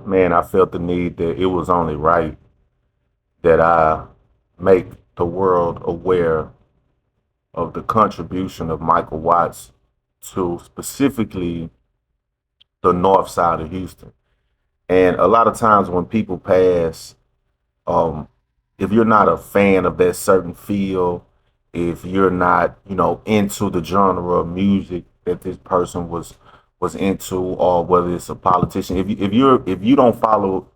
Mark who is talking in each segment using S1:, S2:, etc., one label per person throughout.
S1: Man, I felt the need that it was only right that I make the world aware of the contribution of Michael Watts to specifically the north side of Houston. And a lot of times when people pass, um, if you're not a fan of that certain field, if you're not, into the genre of music that this person was into, or whether it's a politician, if you don't follow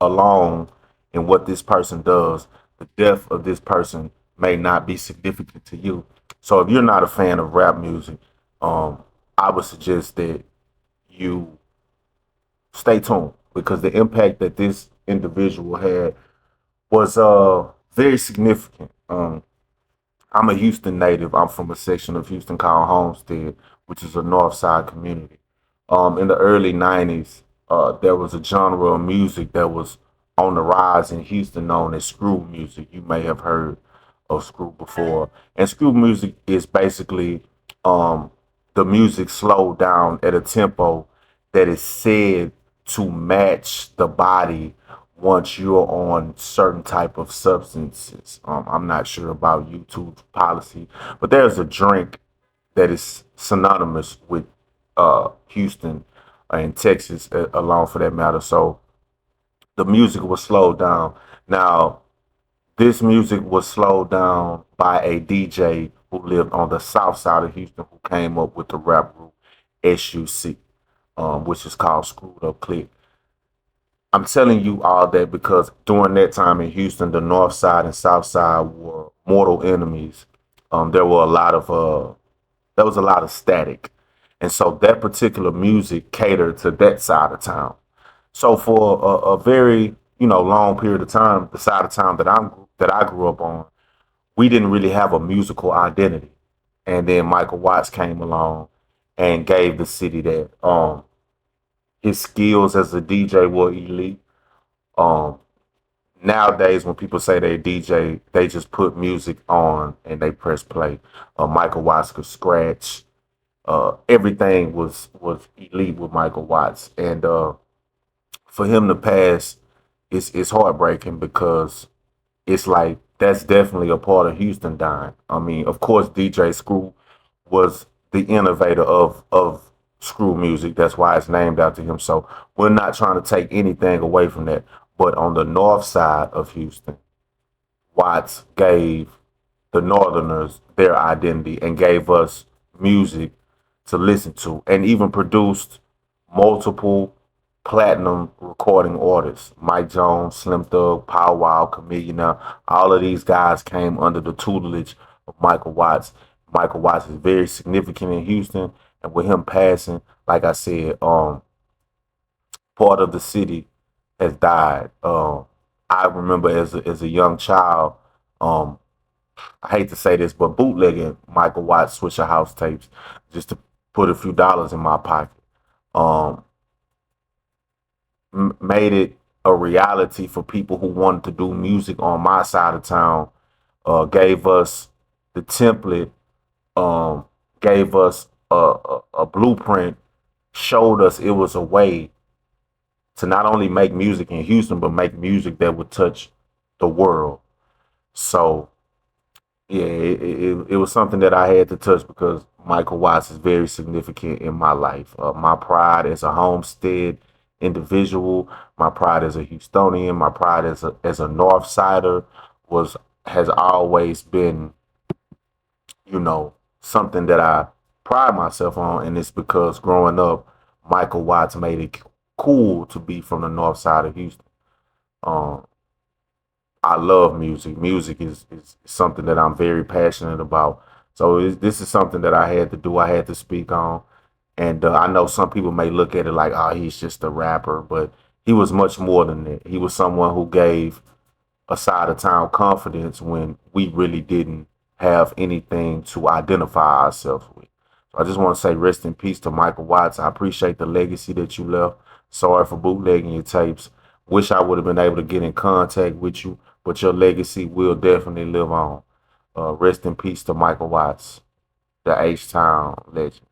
S1: along in what this person does, the death of this person may not be significant to you. So if you're not a fan of rap music, um, I would suggest that you stay tuned because the impact that this individual had was very significant. I'm a Houston native. I'm from a section of Houston called Homestead, which is a North Side community. In the early '90s, there was a genre of music that was on the rise in Houston known as screw music. You may have heard of screw before, and screw music is basically um, the music slowed down at a tempo that is said to match the body once you're on certain type of substances. I'm not sure about YouTube's policy, but there's a drink that is synonymous with Houston and Texas along for that matter. So the music was slowed down. Now, this music was slowed down by a DJ who lived on the south side of Houston who came up with the rap group SUC, which is called Screwed Up Click. I'm telling you all that because during that time in Houston, the North Side and South Side were mortal enemies. There were a lot of there was a lot of static, and so that particular music catered to that side of town. So for a very long period of time, the side of town that I grew up on, we didn't really have a musical identity. And then Michael Watts came along and gave the city that. His skills as a DJ were elite. Um, Nowadays, when people say they DJ, they just put music on and they press play. Michael Watts could scratch. Everything was elite with Michael Watts, and for him to pass, it's heartbreaking because it's like that's definitely a part of Houston dying. I mean, of course, DJ Screw was the innovator of screw music. That's why it's named after him. So we're not trying to take anything away from that. But on the north side of Houston, Watts gave the Northerners their identity and gave us music to listen to, and even produced multiple platinum recording artists. Mike Jones, Slim Thug, Pow Wow, Chameleon. All of these guys came under the tutelage of Michael Watts. Michael Watts is very significant in Houston, and with him passing, like I said, part of the city has died. I remember as a young child, um, I hate to say this, but bootlegging Michael Watts Swisher House tapes just to put a few dollars in my pocket. Um, Made it a reality for people who wanted to do music on my side of town. Gave us the template, um, gave us a blueprint, showed us it was a way to not only make music in Houston, but make music that would touch the world. So yeah, it was something that I had to touch because Michael Watts is very significant in my life. My pride as a homestead individual, my pride as a Houstonian, my pride as a North Sider was has always been, something that I pride myself on, and it's because growing up, Michael Watts made it cool to be from the North Side of Houston. Um, I love music. Music is something that I'm very passionate about. So this is something that I had to do. I had to speak on. And I know some people may look at it like, oh, he's just a rapper, but he was much more than that. He was someone who gave a side of town confidence when we really didn't have anything to identify ourselves with. So I just want to say rest in peace to Michael Watts. I appreciate the legacy that you left. Sorry for bootlegging your tapes. Wish I would have been able to get in contact with you, but your legacy will definitely live on. Rest in peace to Michael Watts, the H Town legend.